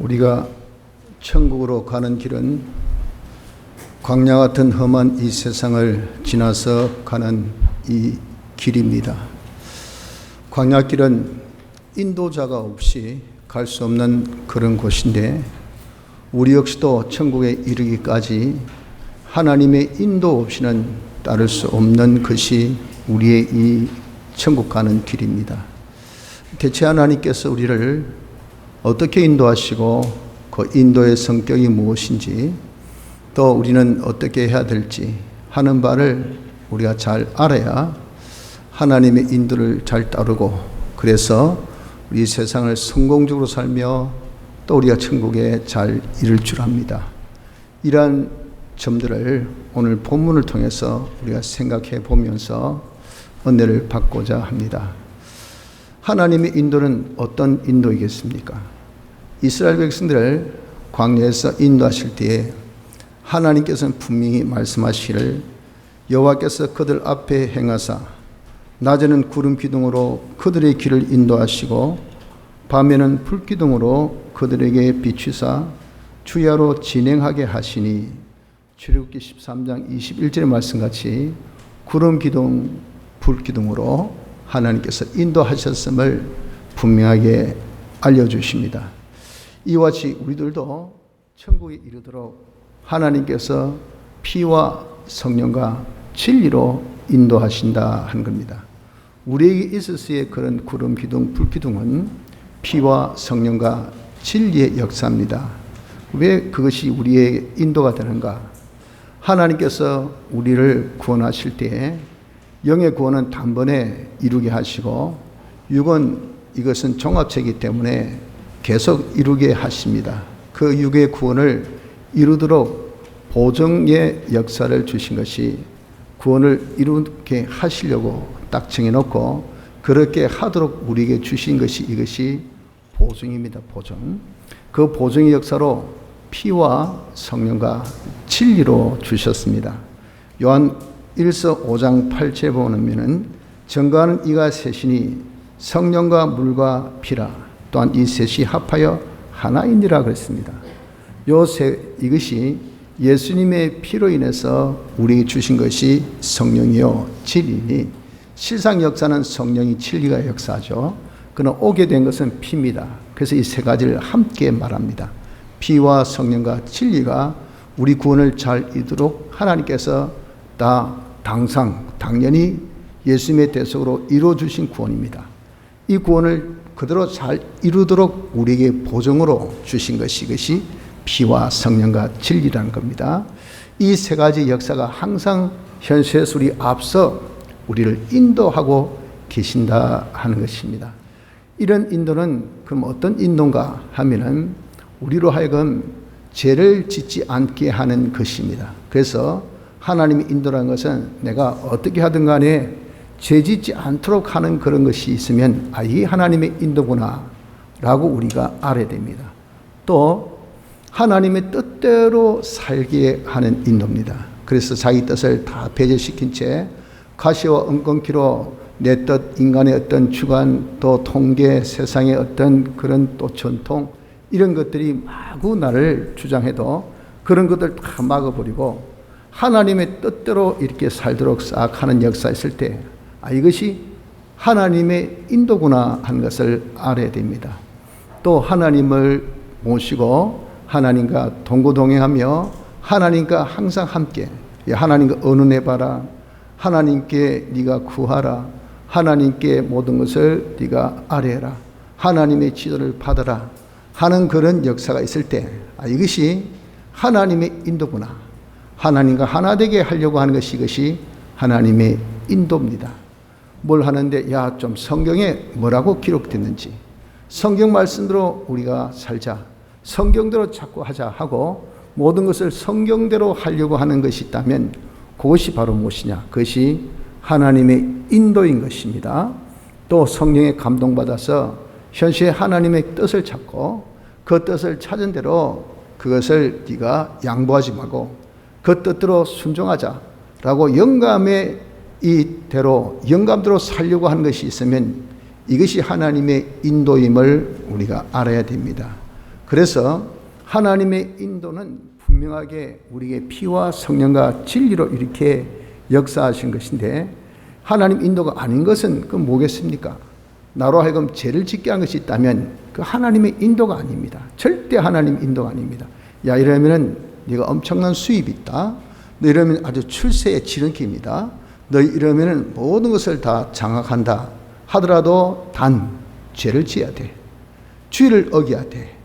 우리가 천국으로 가는 길은 광야 같은 험한 이 세상을 지나서 가는 이 길입니다. 광야길은 인도자가 없이 갈 수 없는 그런 곳인데, 우리 역시도 천국에 이르기까지 하나님의 인도 없이는 따를 수 없는 것이 우리의 이 천국 가는 길입니다. 대체 하나님께서 우리를 어떻게 인도하시고 그 인도의 성격이 무엇인지, 또 우리는 어떻게 해야 될지 하는 바를 우리가 잘 알아야 하나님의 인도를 잘 따르고, 그래서 우리 세상을 성공적으로 살며 또 우리가 천국에 잘 이룰 줄 압니다. 이러한 점들을 오늘 본문을 통해서 우리가 생각해 보면서 은혜를 받고자 합니다. 하나님의 인도는 어떤 인도이겠습니까? 이스라엘 백성들을 광야에서 인도하실 때에 하나님께서는 분명히 말씀하시기를, 여호와께서 그들 앞에 행하사 낮에는 구름 기둥으로 그들의 길을 인도하시고 밤에는 불 기둥으로 그들에게 비추사 주야로 진행하게 하시니, 출애굽기 13장 21절의 말씀같이 구름 기둥, 불 기둥으로 하나님께서 인도하셨음을 분명하게 알려주십니다. 이와 같이 우리들도 천국에 이르도록 하나님께서 피와 성령과 진리로 인도하신다 하는 겁니다. 우리에게 있을 수의 그런 구름 기둥, 불 기둥은 피와 성령과 진리의 역사입니다. 왜 그것이 우리의 인도가 되는가? 하나님께서 우리를 구원하실 때에 영의 구원은 단번에 이루게 하시고, 육은 이것은 종합체이기 때문에 계속 이루게 하십니다. 그 육의 구원을 이루도록 보정의 역사를 주신 것이 구원을 이루게 하시려고 딱 정해놓고 그렇게 하도록 우리에게 주신 것이, 이것이 보증입니다. 보증. 그 보증의 역사로 피와 성령과 진리로 주셨습니다. 요한 1서 5장 8절에 보면은 정가는 이가 셋이니 성령과 물과 피라, 또한 이 셋이 합하여 하나이니라 그랬습니다. 이것이 예수님의 피로 인해서 우리에게 주신 것이 성령이요 진리니, 실상 역사는 성령이 진리가 역사죠. 그러나 오게 된 것은 피입니다. 그래서 이 세 가지를 함께 말합니다. 피와 성령과 진리가 우리 구원을 잘 이루도록 하나님께서 당연히 예수님의 대속으로 이루어주신 구원입니다. 이 구원을 그대로 잘 이루도록 우리에게 보증으로 주신 것이, 이것이 피와 성령과 진리라는 겁니다. 이 세 가지 역사가 항상 현세에서 우리 앞서 우리를 인도하고 계신다 하는 것입니다. 이런 인도는 그럼 어떤 인도인가 하면은 우리로 하여금 죄를 짓지 않게 하는 것입니다. 그래서 하나님의 인도라는 것은 내가 어떻게 하든 간에 죄 짓지 않도록 하는 그런 것이 있으면, 이게 하나님의 인도구나 라고 우리가 알아야 됩니다. 또 하나님의 뜻대로 살게 하는 인도입니다. 그래서 자기 뜻을 다 배제시킨 채 가시와 엉겅퀴로 내 뜻, 인간의 어떤 주관, 또 통계, 세상의 어떤 그런 또 전통, 이런 것들이 마구 나를 주장해도 그런 것들 다 막아버리고 하나님의 뜻대로 이렇게 살도록 싹 하는 역사가 있을 때, 이것이 하나님의 인도구나 하는 것을 알아야 됩니다. 또 하나님을 모시고 하나님과 동고동행하며 하나님과 항상 함께, 하나님과 언언해봐라, 하나님께 네가 구하라, 하나님께 모든 것을 네가 아뢰라, 하나님의 지도를 받아라 하는 그런 역사가 있을 때, 이것이 하나님의 인도구나, 하나님과 하나 되게 하려고 하는 것이, 이것이 하나님의 인도입니다. 뭘 하는데, 좀 성경에 뭐라고 기록됐는지, 성경 말씀대로 우리가 살자, 성경대로 자꾸 하자 하고 모든 것을 성경대로 하려고 하는 것이 있다면 그것이 바로 무엇이냐? 그것이 하나님의 인도인 것입니다. 또 성령에 감동받아서 현시에 하나님의 뜻을 찾고 그 뜻을 찾은 대로 그것을 네가 양보하지 말고 그 뜻대로 순종하자라고 영감의 이대로 영감대로 살려고 하는 것이 있으면 이것이 하나님의 인도임을 우리가 알아야 됩니다. 그래서 하나님의 인도는 분명하게 우리에게 피와 성령과 진리로 이렇게 역사하신 것인데, 하나님 인도가 아닌 것은 그건 뭐겠습니까? 나로 하여금 죄를 짓게 한 것이 있다면 그 하나님의 인도가 아닙니다. 절대 하나님 인도가 아닙니다. 야, 이러면은 네가 엄청난 수입이 있다. 너 이러면 아주 출세의 지름길입니다. 너 이러면은 모든 것을 다 장악한다 하더라도 단 죄를 지어야 돼. 주의를 어겨야 돼.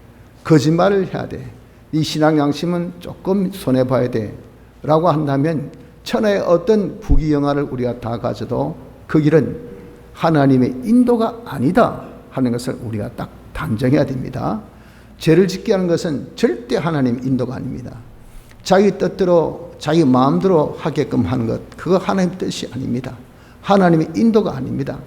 거짓말을 해야 돼. 네 신앙 양심은 조금 손해봐야 돼 라고 한다면 천하의 어떤 부귀영화를 우리가 다 가져도 그 길은 하나님의 인도가 아니다 하는 것을 우리가 딱 단정해야 됩니다. 죄를 짓게 하는 것은 절대 하나님 인도가 아닙니다. 자기 뜻대로 자기 마음대로 하게끔 하는 것, 그거 하나님 뜻이 아닙니다. 하나님의 인도가 아닙니다.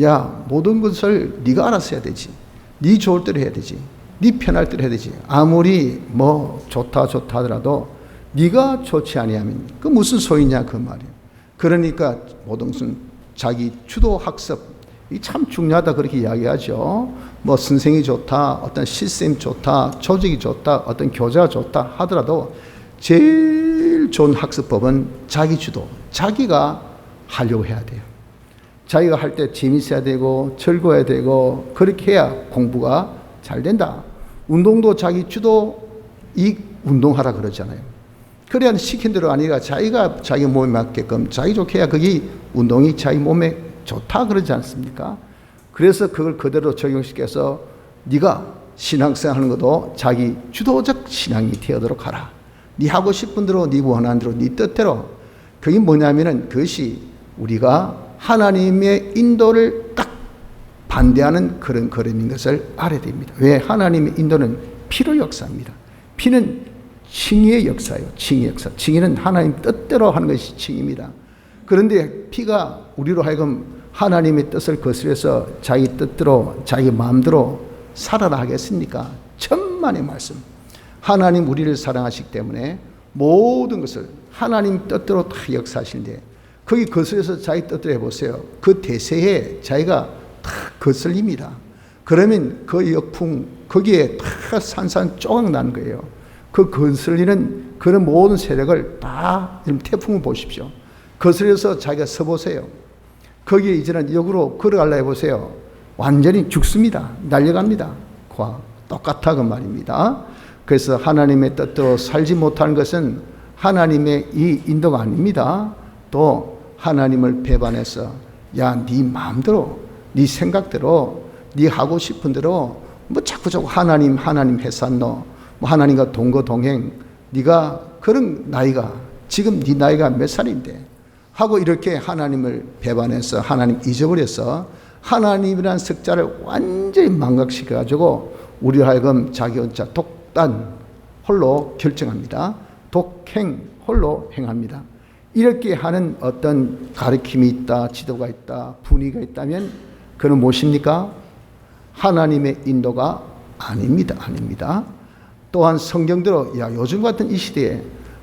야, 모든 것을 네가 알아서 해야 되지. 네 좋을 대로 해야 되지. 네 편할 대로 해야 되지. 아무리 뭐 좋다 하더라도 네가 좋지 아니하면 그 무슨 소리냐 그 말이에요. 그러니까 모든 것은 자기 주도 학습, 이 참 중요하다 그렇게 이야기하죠. 뭐 선생이 좋다, 어떤 시스템 좋다, 조직이 좋다, 어떤 교재가 좋다 하더라도 제일 좋은 학습법은 자기 주도, 자기가 하려고 해야 돼요. 자기가 할 때 재밌어야 되고 즐거워야 되고 그렇게 해야 공부가 잘 된다. 운동도 자기 주도 이 운동하라 그러잖아요. 그래야 시킨 대로 아니라 자기가 자기 몸에 맞게끔 자기 좋게 해야 그게 운동이 자기 몸에 좋다 그러지 않습니까? 그래서 그걸 그대로 적용시켜서 네가 신앙생활 하는 것도 자기 주도적 신앙이 되어도록 하라. 네 하고 싶은 대로, 네 원하는 대로, 네 뜻대로. 그게 뭐냐면은 그것이 우리가 하나님의 인도를 딱 반대하는 그런 걸음인 것을 알아야 됩니다. 왜? 하나님의 인도는 피로 역사입니다. 피는 칭의의 역사예요. 칭의 역사. 칭의는 하나님 뜻대로 하는 것이 칭의입니다. 그런데 피가 우리로 하여금 하나님의 뜻을 거스려서 자기 뜻대로 자기 마음대로 살아라 하겠습니까? 천만의 말씀. 하나님 우리를 사랑하시기 때문에 모든 것을 하나님 뜻대로 다 역사하시는데 거기 거슬려서 자기 뜻대로 해보세요. 그 대세에 자기가 다 거슬립니다. 그러면 그 역풍 거기에 다 산산 쪼각 나는 거예요. 그 거슬리는 그런 모든 세력을 다 태풍을 보십시오. 거슬려서 자기가 서보세요. 거기에 이제는 역으로 걸어가려 해보세요. 완전히 죽습니다. 날려갑니다. 똑같아 그 말입니다. 그래서 하나님의 뜻대로 살지 못하는 것은 하나님의 이 인도가 아닙니다. 또 하나님을 배반해서 야, 네 마음대로, 네 생각대로, 네 하고 싶은 대로 뭐 자꾸 하나님 해산노, 뭐 하나님과 동거동행, 네가 그런 나이가 지금 네 나이가 몇 살인데 하고 이렇게 하나님을 배반해서 하나님 잊어버려서 하나님이란 석자를 완전히 망각시켜가지고 우리 하여금 자기 혼자 독단 홀로 결정합니다. 독행 홀로 행합니다. 이렇게 하는 어떤 가르침이 있다, 지도가 있다, 분위기가 있다면 그는 무엇입니까? 하나님의 인도가 아닙니다. 아닙니다. 또한 성경대로 야, 요즘 같은 이 시대에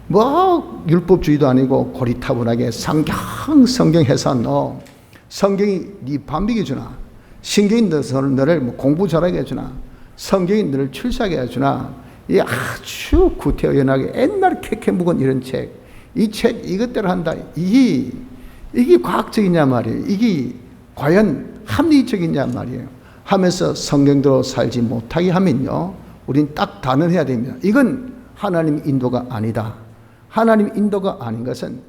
뭐 율법주의도 아니고 고리타분하게 성경 해서 너 성경이 네 반비기 주나, 신경이 너를 뭐 공부 잘하게 해주나, 성경이 너를 출세하게 해주나, 이 아주 구태의연하게 옛날 캐캐 묵은 이런 책, 이 책 이것대로 한다. 이게 과학적이냐 말이에요. 이게 과연 합리적이냐 말이에요. 하면서 성경대로 살지 못하게 하면요, 우린 딱 단언해야 됩니다. 이건 하나님 인도가 아니다. 하나님 인도가 아닌 것은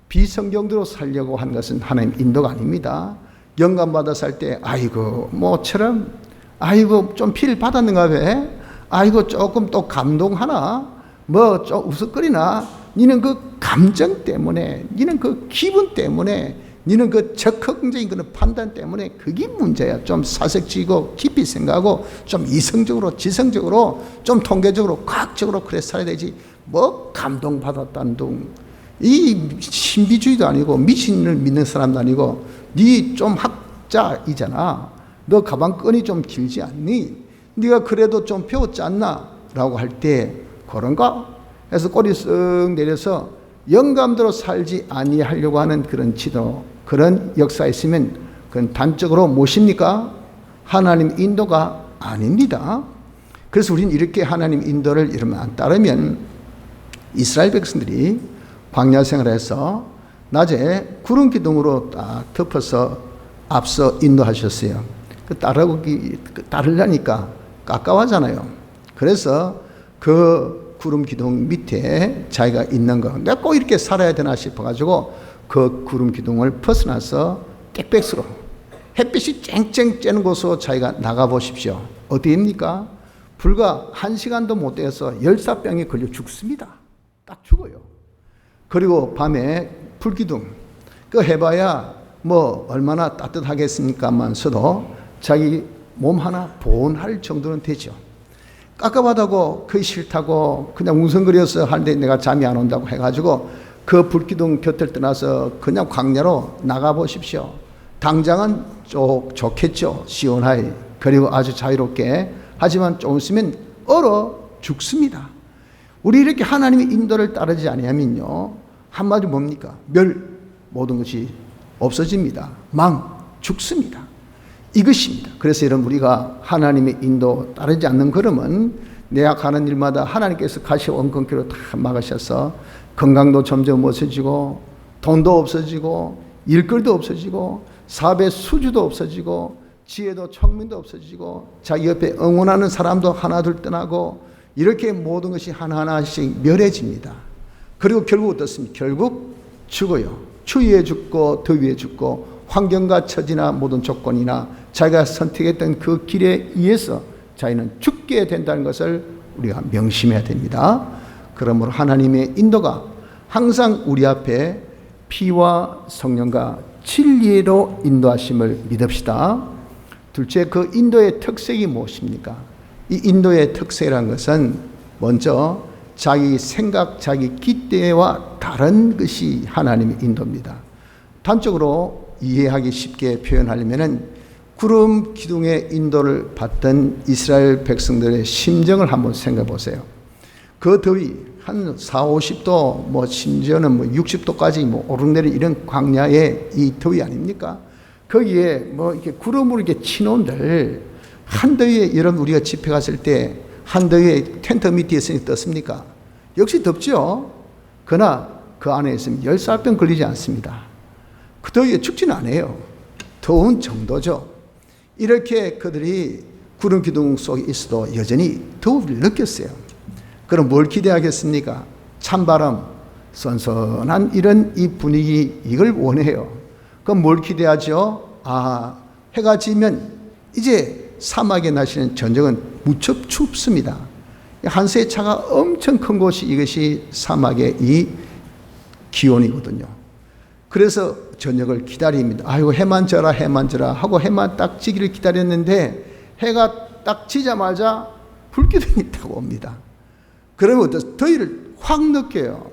비성경대로 살려고 하는 것은 하나님 인도가 아닙니다. 영감받아 살 때 아이고 뭐처럼 아이고 좀 피를 받았는가 봐. 아이고 조금 또 감동하나 뭐 좀 우스거리나. 니는 그 감정 때문에, 니는 그 기분 때문에, 니는 그 적극적인 그런 판단 때문에 그게 문제야. 좀 사색지고 깊이 생각하고 좀 이성적으로 지성적으로 좀 통계적으로 과학적으로 그래 살아야 되지. 뭐 감동받았다는 둥. 이 신비주의도 아니고 미신을 믿는 사람도 아니고 니 좀 학자이잖아. 너 가방끈이 좀 길지 않니? 네가 그래도 좀 배웠지 않나? 라고 할 때 그런가? 해서 꼬리 쓱 내려서 영감대로 살지 아니하려고 하는 그런 지도, 그런 역사에 있으면 그건 단적으로 무엇입니까? 하나님 인도가 아닙니다. 그래서 우리는 이렇게 하나님 인도를 이러면 안 따르면 이스라엘 백성들이 광야 생활에서 낮에 구름 기둥으로 딱 덮어서 앞서 인도하셨어요. 따르려니까 깝깝하잖아요. 그래서 그 구름 기둥 밑에 자기가 있는 거, 내가 꼭 이렇게 살아야 되나 싶어가지고 그 구름 기둥을 벗어나서 땡백스로 햇빛이 쨍쨍 쬐는 곳으로 자기가 나가보십시오. 어디입니까? 불과 1시간도 못 돼서 열사병에 걸려 죽습니다. 딱 죽어요. 그리고 밤에 불기둥, 그 해봐야 뭐 얼마나 따뜻하겠습니까만서도 자기 몸 하나 보온할 정도는 되죠. 깝깝하다고 그게 싫다고 그냥 웅성거려서 하는데 내가 잠이 안 온다고 해가지고 그 불기둥 곁을 떠나서 그냥 광야로 나가보십시오. 당장은 좋겠죠. 시원하이. 그리고 아주 자유롭게. 하지만 조금 있으면 얼어 죽습니다. 우리 이렇게 하나님의 인도를 따르지 아니하면요, 한마디로 뭡니까? 모든 것이 없어집니다. 죽습니다. 이것입니다. 그래서 여러분, 우리가 하나님의 인도 따르지 않는 걸음은 내가 가는 일마다 하나님께서 가시온 건기로 다 막으셔서 건강도 점점 없어지고 돈도 없어지고 일거리도 없어지고 사업의 수주도 없어지고 지혜도 청민도 없어지고 자기 옆에 응원하는 사람도 하나둘 떠나고 이렇게 모든 것이 하나하나씩 멸해집니다. 그리고 결국 어떻습니까? 결국 죽어요. 추위에 죽고 더위에 죽고 환경과 처지나 모든 조건이나 자기가 선택했던 그 길에 의해서 자기는 죽게 된다는 것을 우리가 명심해야 됩니다. 그러므로 하나님의 인도가 항상 우리 앞에 피와 성령과 진리로 인도하심을 믿읍시다. 둘째, 그 인도의 특색이 무엇입니까? 이 인도의 특색이라는 것은 먼저 자기 생각, 자기 기대와 다른 것이 하나님의 인도입니다. 단적으로 이해하기 쉽게 표현하려면 구름 기둥의 인도를 받던 이스라엘 백성들의 심정을 한번 생각해 보세요. 그 더위 한 4, 50도 뭐 심지어는 60도까지 오르내리는 이런 광야의 이 더위 아닙니까? 거기에 이렇게 구름으로 이렇게 치놓은들 한더위에 여러분 우리가 집회 갔을 때 한더위에 텐트 밑에 있으니 떴습니까? 역시 덥죠. 그러나 그 안에 있으면 열사병 걸리지 않습니다. 그 더위에 죽지는 않아요. 더운 정도죠. 이렇게 그들이 구름 기둥 속에 있어도 여전히 더위를 느꼈어요. 그럼 뭘 기대하겠습니까? 찬바람, 선선한 이런 이 분위기, 이걸 원해요. 그럼 뭘 기대하죠? 해가 지면 이제 사막의 날씨는 저녁은 무척 춥습니다. 한세의 차가 엄청 큰 곳이 이것이 사막의 이 기온이거든요. 그래서 저녁을 기다립니다. 아이고 해만 져라 하고 해만 딱 지기를 기다렸는데 해가 딱 지자마자 불기둥이 타고 옵니다. 그러면 더위를 확 느껴요.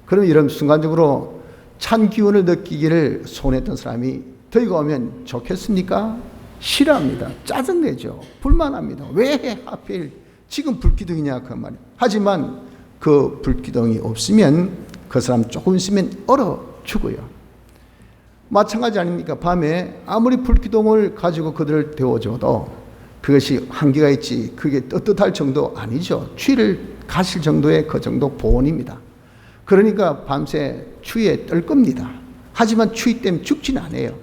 그러면 이런 순간적으로 찬 기운을 느끼기를 소원했던 사람이 더위가 오면 좋겠습니까? 싫어합니다. 짜증내죠. 불만합니다. 왜 하필 지금 불기둥이냐 그 말이에요. 하지만 그 불기둥이 없으면 그 사람 조금 있으면 얼어 죽어요. 마찬가지 아닙니까? 밤에 아무리 불기둥을 가지고 그들을 데워줘도 그것이 한계가 있지 그게 떳떳할 정도 아니죠. 추위를 가실 정도의 그 정도 보온입니다. 그러니까 밤새 추위에 떨 겁니다. 하지만 추위 때문에 죽지는 않아요.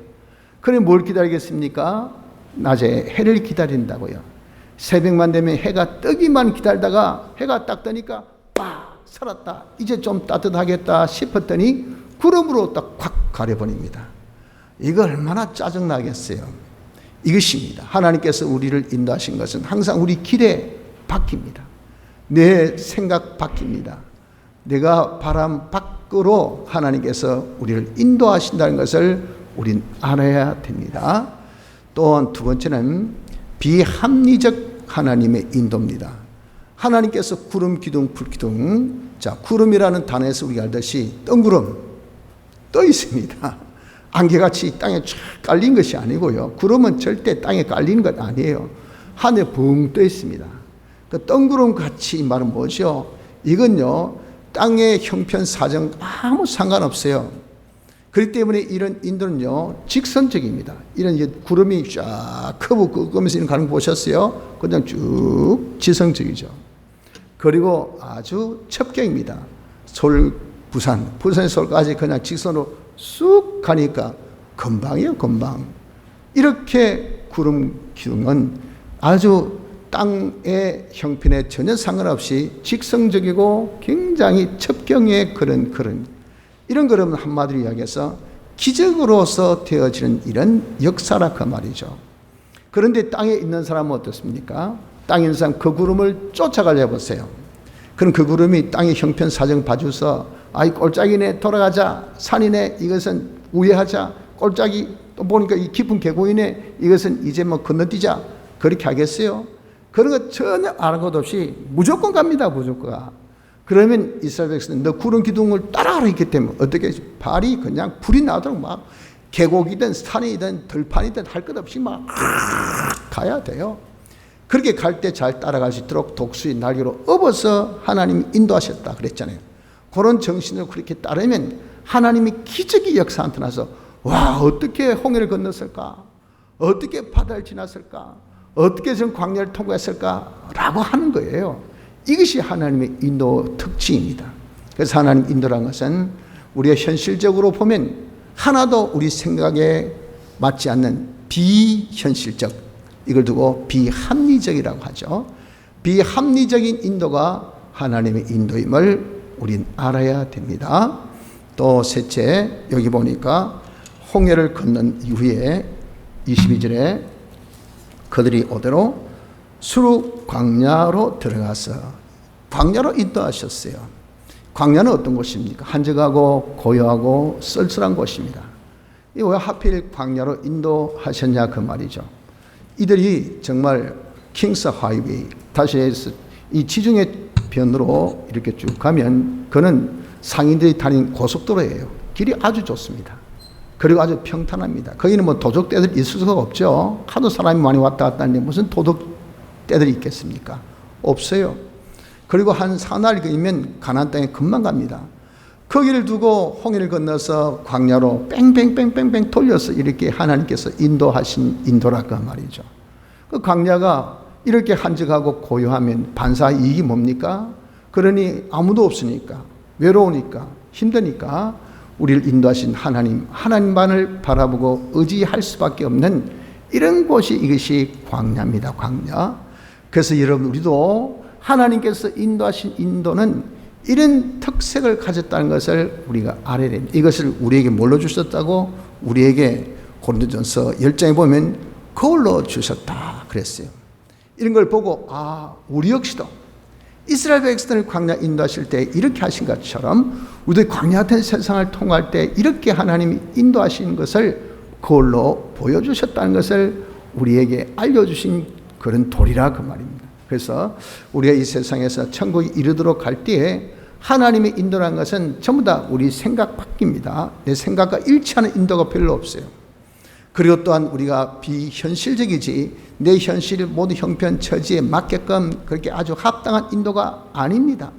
그럼 뭘 기다리겠습니까? 낮에 해를 기다린다고요. 새벽만 되면 해가 뜨기만 기다리다가 해가 딱 뜨니까 살았다. 이제 좀 따뜻하겠다 싶었더니 구름으로 딱 확 가려버립니다. 이거 얼마나 짜증나겠어요. 이것입니다. 하나님께서 우리를 인도하신 것은 항상 우리 길에 바뀝니다. 내 생각 바뀝니다. 내가 바람 밖으로 하나님께서 우리를 인도하신다는 것을 우린 알아야 됩니다. 또한 두 번째는 비합리적 하나님의 인도입니다. 하나님께서 구름, 기둥, 불기둥, 구름이라는 단어에서 우리가 알듯이 뜬구름 떠 있습니다. 안개같이 땅에 쫙 깔린 것이 아니고요. 구름은 절대 땅에 깔리는 것 아니에요. 하늘에 붕 떠 있습니다. 그 뜬구름 같이 말은 뭐죠? 이건요, 땅의 형편 사정 아무 상관없어요. 그렇기 때문에 이런 인도는요, 직선적입니다. 이런 이제 구름이 쫙 커브 끄면서 가는 거 보셨어요? 그냥 쭉 지성적이죠. 그리고 아주 첩경입니다. 서울, 부산에서 서울까지 그냥 직선으로 쑥 가니까 금방이에요, 금방. 이렇게 구름 기둥은 아주 땅의 형편에 전혀 상관없이 직선적이고 굉장히 첩경의 그런 이런 그러면 한마디로 이야기해서 기적으로서 되어지는 이런 역사라 그 말이죠. 그런데 땅에 있는 사람은 어떻습니까? 땅에 있는 사람 그 구름을 쫓아가려 해보세요. 그럼 그 구름이 땅의 형편 사정 봐줘서 아이 꼴짝이네 돌아가자, 산이네 이것은 우회하자, 꼴짝이 또 보니까 이 깊은 계곡이네 이것은 이제 뭐 건너뛰자, 그렇게 하겠어요? 그런 거 전혀 아는 것 없이 무조건 갑니다, 무조건. 그러면 이스라엘 백성은 너 구름 기둥을 따라가라 했기 때문에 어떻게 발이 그냥 불이 나도록 막 계곡이든 산이든 들판이든 할 것 없이 막 가야 돼요. 그렇게 갈 때 잘 따라갈 수 있도록 독수리 날개로 업어서 하나님이 인도하셨다 그랬잖아요. 그런 정신으로 그렇게 따르면 하나님이 기적의 역사 나타나서 와, 어떻게 홍해를 건넜을까? 어떻게 바다를 지났을까? 어떻게 전 광야를 통과했을까? 라고 하는 거예요. 이것이 하나님의 인도 특징입니다. 그래서 하나님 인도라는 것은 우리가 현실적으로 보면 하나도 우리 생각에 맞지 않는 비현실적, 이걸 두고 비합리적이라고 하죠. 비합리적인 인도가 하나님의 인도임을 우린 알아야 됩니다. 또 셋째, 여기 보니까 홍해를 건넌 이후에 22절에 그들이 오대로 수르 광야로 들어가서 광야로 인도하셨어요. 광야는 어떤 곳입니까? 한적하고 고요하고 썰썰한 곳입니다. 왜 하필 광야로 인도하셨냐 그 말이죠. 이들이 정말 킹스 하이웨이, 다시 해서 이 지중해 편으로 이렇게 쭉 가면 그는 상인들이 다니는 고속도로예요. 길이 아주 좋습니다. 그리고 아주 평탄합니다. 거기는 뭐 도적대들 있을 수가 없죠. 하도 사람이 많이 왔다 갔다 하는데 무슨 도둑대들이 있겠습니까? 없어요. 그리고 한 사나리 걸리면 가나안 땅에 금방 갑니다. 거기를 두고 홍해를 건너서 광야로 뺑뺑뺑뺑뺑 돌려서 이렇게 하나님께서 인도하신 인도랄까 말이죠. 그 광야가 이렇게 한적하고 고요하면 반사 이익이 뭡니까? 그러니 아무도 없으니까, 외로우니까, 힘드니까 우리를 인도하신 하나님만을 바라보고 의지할 수밖에 없는 이런 곳이 이것이 광야입니다. 광야. 그래서 여러분, 우리도 하나님께서 인도하신 인도는 이런 특색을 가졌다는 것을 우리가 알아야 됩니다. 이것을 우리에게 뭘로 주셨다고? 우리에게 고린도전서 10장에 보면 거울로 주셨다 그랬어요. 이런 걸 보고 우리 역시도 이스라엘 백성을 광야 인도하실 때 이렇게 하신 것처럼 우리도 광야 같은 세상을 통할 때 이렇게 하나님이 인도하신 것을 거울로 보여주셨다는 것을 우리에게 알려주신 그런 도리라 그 말입니다. 그래서 우리가 이 세상에서 천국에 이르도록 갈 때에 하나님의 인도라는 것은 전부 다 우리 생각 밖입니다. 내 생각과 일치하는 인도가 별로 없어요. 그리고 또한 우리가 비현실적이지 내 현실 모든 형편 처지에 맞게끔 그렇게 아주 합당한 인도가 아닙니다.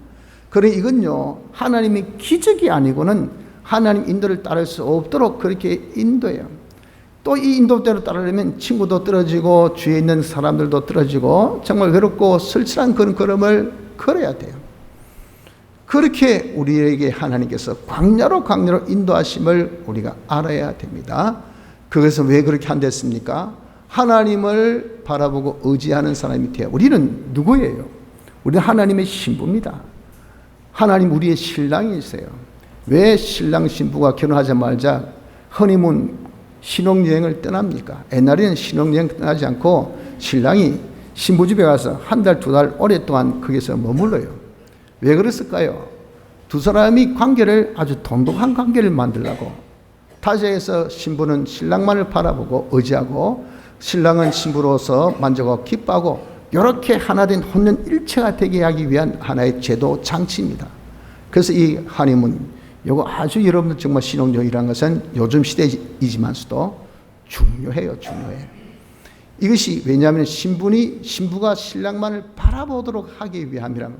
그러니 이건요, 하나님의 기적이 아니고는 하나님 인도를 따를 수 없도록 그렇게 인도해요. 또 이 인도대로 따르려면 친구도 떨어지고 주위에 있는 사람들도 떨어지고 정말 외롭고 쓸쓸한 그런 걸음을 걸어야 돼요. 그렇게 우리에게 하나님께서 광야로 인도하심을 우리가 알아야 됩니다. 그것은 왜 그렇게 한댔습니까? 하나님을 바라보고 의지하는 사람이 돼요. 우리는 누구예요? 우리는 하나님의 신부입니다. 하나님 우리의 신랑이세요. 왜 신랑 신부가 결혼하자마자 허니문 신혼여행을 떠납니까? 옛날에는 신혼여행 떠나지 않고 신랑이 신부 집에 가서 한 달, 두 달 오랫동안 거기서 머물러요. 왜 그랬을까요? 두 사람이 관계를 아주 돈독한 관계를 만들려고. 타지에서 신부는 신랑만을 바라보고 의지하고 신랑은 신부로서 만족하고 기뻐하고 이렇게 하나된 혼연 일체가 되게 하기 위한 하나의 제도 장치입니다. 그래서 이 하니문 이거 아주 여러분들 정말 신혼여행이라는 것은 요즘 시대이지만서도 중요해요. 중요해요. 이것이 왜냐하면 신부가 신랑만을 바라보도록 하기 위함이라면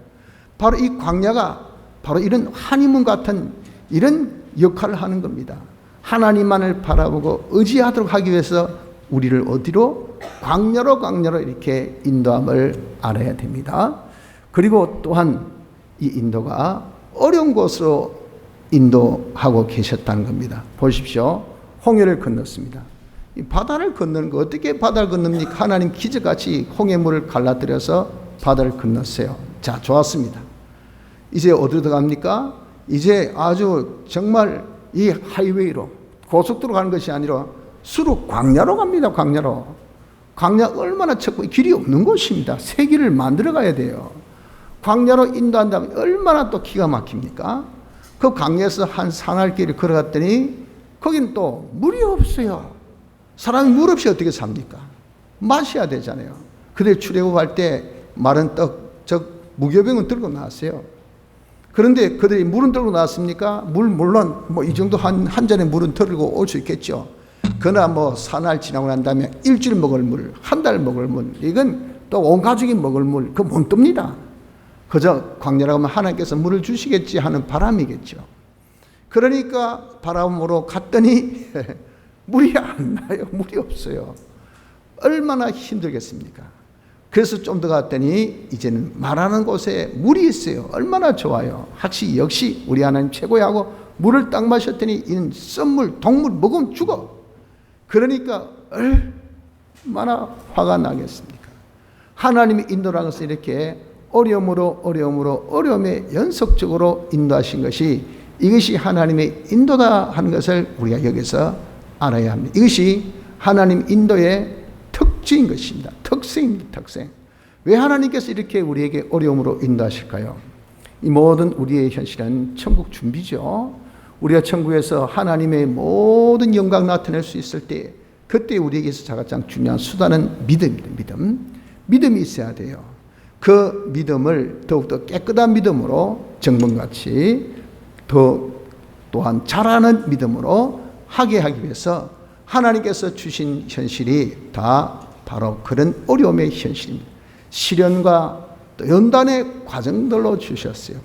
바로 이 광야가 바로 이런 하니문 같은 이런 역할을 하는 겁니다. 하나님만을 바라보고 의지하도록 하기 위해서 우리를 어디로? 광야로 이렇게 인도함을 알아야 됩니다. 그리고 또한 이 인도가 어려운 곳으로 인도하고 계셨다는 겁니다. 보십시오. 홍해를 건넜습니다. 이 바다를 건너는 거 어떻게 바다를 건넙니까? 하나님 기적같이 홍해물을 갈라뜨려서 바다를 건넜어요. 자, 좋았습니다. 이제 어디로 들어갑니까? 이제 아주 정말 이 하이웨이로 고속도로 가는 것이 아니라 수로 광야로 갑니다. 광야로. 광야 얼마나 첩고 길이 없는 곳입니다. 새 길을 만들어 가야 돼요. 광야로 인도한다면 얼마나 또 기가 막힙니까? 그 광야에서 한 사날길을 걸어갔더니 거기는 또 물이 없어요. 사람이 물 없이 어떻게 삽니까? 마셔야 되잖아요. 그들 출애굽할 때 마른 떡, 즉 무교병은 들고 나왔어요. 그런데 그들이 물은 들고 나왔습니까? 물론 뭐 이 정도 한 잔의 물은 들고 올 수 있겠죠. 그러나 뭐 사날 지나고 난 다음에 일주일 먹을 물, 한 달 먹을 물, 이건 또 온 가족이 먹을 물, 그거 못 뜹니다. 그저 광야라고 하면 하나님께서 물을 주시겠지 하는 바람이겠죠. 그러니까 바람으로 갔더니 물이 안 나요. 물이 없어요. 얼마나 힘들겠습니까? 그래서 좀 더 갔더니 이제는 말하는 곳에 물이 있어요. 얼마나 좋아요. 역시 우리 하나님 최고야 하고 물을 딱 마셨더니 이는 썬물, 동물 먹으면 죽어. 그러니까 얼마나 화가 나겠습니까? 하나님이 인도라는 것은 이렇게 어려움에 연속적으로 인도하신 것이, 이것이 하나님의 인도다 하는 것을 우리가 여기서 알아야 합니다. 이것이 하나님 인도의 특징인 것입니다. 특성입니다. 특성. 왜 하나님께서 이렇게 우리에게 어려움으로 인도하실까요? 이 모든 우리의 현실은 천국 준비죠. 우리가 천국에서 하나님의 모든 영광 나타낼 수 있을 때, 그때 우리에게서 가장 중요한 수단은 믿음입니다. 믿음이 있어야 돼요. 그 믿음을 더욱더 깨끗한 믿음으로 정금같이 또한 잘하는 믿음으로 하게 하기 위해서 하나님께서 주신 현실이 다 바로 그런 어려움의 현실입니다. 시련과 또 연단의 과정들로 주셨어요.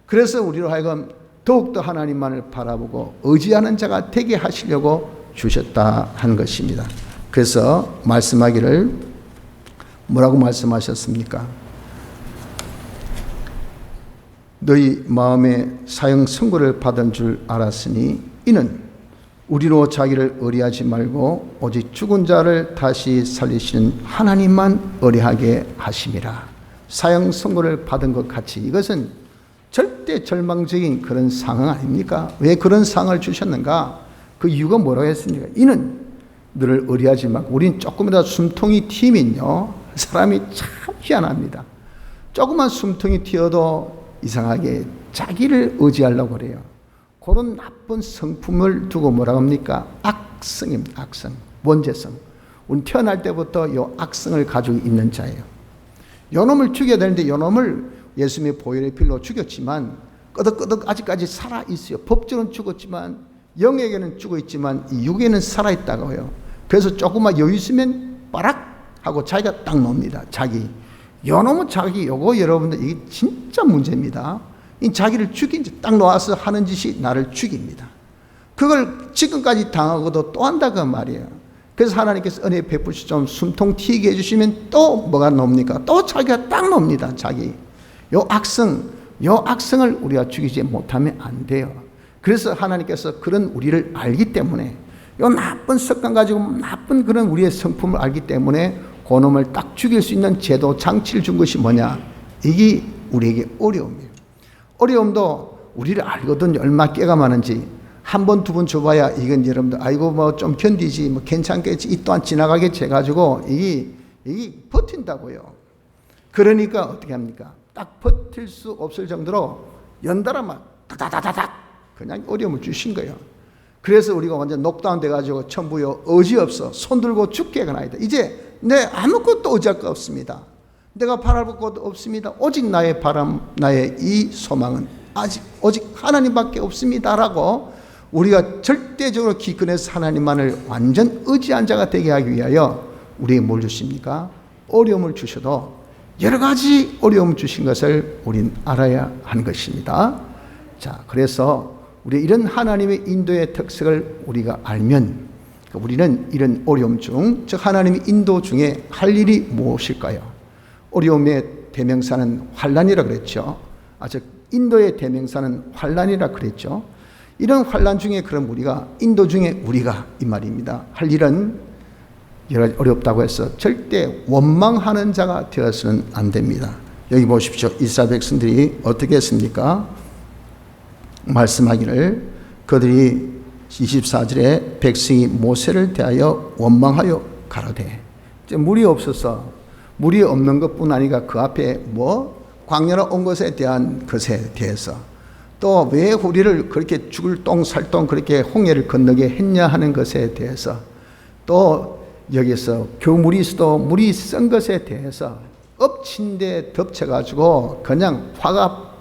그래서 우리로 하여금 더욱더 하나님만을 바라보고 의지하는 자가 되게 하시려고 주셨다 하는 것입니다. 그래서 말씀하기를 뭐라고 말씀하셨습니까? 너희 마음에 사형 선고를 받은 줄 알았으니 이는 우리로 자기를 의뢰하지 말고 오직 죽은 자를 다시 살리시는 하나님만 의뢰하게 하심이라. 사형 선고를 받은 것 같이 이것은 절대 절망적인 그런 상황 아닙니까? 왜 그런 상을 주셨는가? 그 이유가 뭐라고 했습니까? 이는 너를 의뢰하지 말고, 우린 조금이라도 숨통이 튀면요, 사람이 참 희한합니다. 조그만 숨통이 튀어도 이상하게 자기를 의지하려고 그래요. 그런 나쁜 성품을 두고 뭐라고 합니까? 악성입니다. 악성, 원죄성. 우리 태어날 때부터 요 악성을 가지고 있는 자예요. 요놈을 죽여야 되는데 요놈을 예수님의 보혈의 피로 죽였지만 끄덕끄덕 아직까지 살아있어요. 법적으로는 죽었지만 영에게는 죽어있지만 이 육에는 살아있다고요. 그래서 조금만 여유 있으면 빠락 하고 자기가 딱 놉니다. 자기. 요놈은 자기, 요거 여러분들 이게 진짜 문제입니다. 이 자기를 죽인 지 딱 놓아서 하는 짓이 나를 죽입니다. 그걸 지금까지 당하고도 또 한다고 말이에요. 그래서 하나님께서 은혜 베푸시 좀 숨통 튀게 해주시면 또 뭐가 놉니까? 또 자기가 딱 놉니다. 자기. 요 악성을 우리가 죽이지 못하면 안 돼요. 그래서 하나님께서 그런 우리를 알기 때문에, 요 나쁜 습관 가지고 나쁜 그런 우리의 성품을 알기 때문에 그 놈을 딱 죽일 수 있는 제도 장치를 준 것이 뭐냐? 이게 우리에게 어려움이에요. 어려움도 우리를 알거든요. 얼마나 깨가 많은지. 한 번, 두 번 줘봐야 이건 여러분들 아이고 뭐 좀 견디지, 뭐 괜찮겠지, 이 또한 지나가겠지 해가지고 이게 버틴다고요. 그러니까 어떻게 합니까? 딱 버틸 수 없을 정도로 연달아 막 다다다다닥 그냥 어려움을 주신 거예요. 그래서 우리가 완전 녹다운 돼가지고 전부요 의지 없어 손 들고 죽게 해가나이다. 이제 내 아무것도 의지할 거 없습니다. 내가 바랄 것도 없습니다. 오직 나의 바람, 나의 이 소망은 오직 하나님밖에 없습니다라고 우리가 절대적으로 기근해서 하나님만을 완전 의지한 자가 되게 하기 위하여 우리에게 뭘 주십니까? 어려움을 주셔도 여러 가지 어려움을 주신 것을 우린 알아야 하는 것입니다. 자, 그래서 우리 이런 하나님의 인도의 특색을 우리가 알면 우리는 이런 어려움 중, 즉 하나님의 인도 중에 할 일이 무엇일까요? 어려움의 대명사는 환난이라 그랬죠. 즉 인도의 대명사는 환난이라 그랬죠. 이런 환난 중에 그럼 우리가, 인도 중에 우리가 이 말입니다. 할 일은 여러 가지 어렵다고 해서 절대 원망하는 자가 되어서는 안 됩니다. 여기 보십시오. 이스라엘 백성들이 어떻게 했습니까? 말씀하기를, 그들이 24절에 백성이 모세를 대하여 원망하여 가로되, 물이 없어서, 물이 없는 것뿐 아니라 그 앞에 광야로 온 것에 대한 것에 대해서, 또 왜 우리를 그렇게 죽을 똥살똥 그렇게 홍해를 건너게 했냐 하는 것에 대해서, 또 여기서 교물이 있어도 물이 쓴 것에 대해서 엎친 데 덮쳐가지고 그냥 화가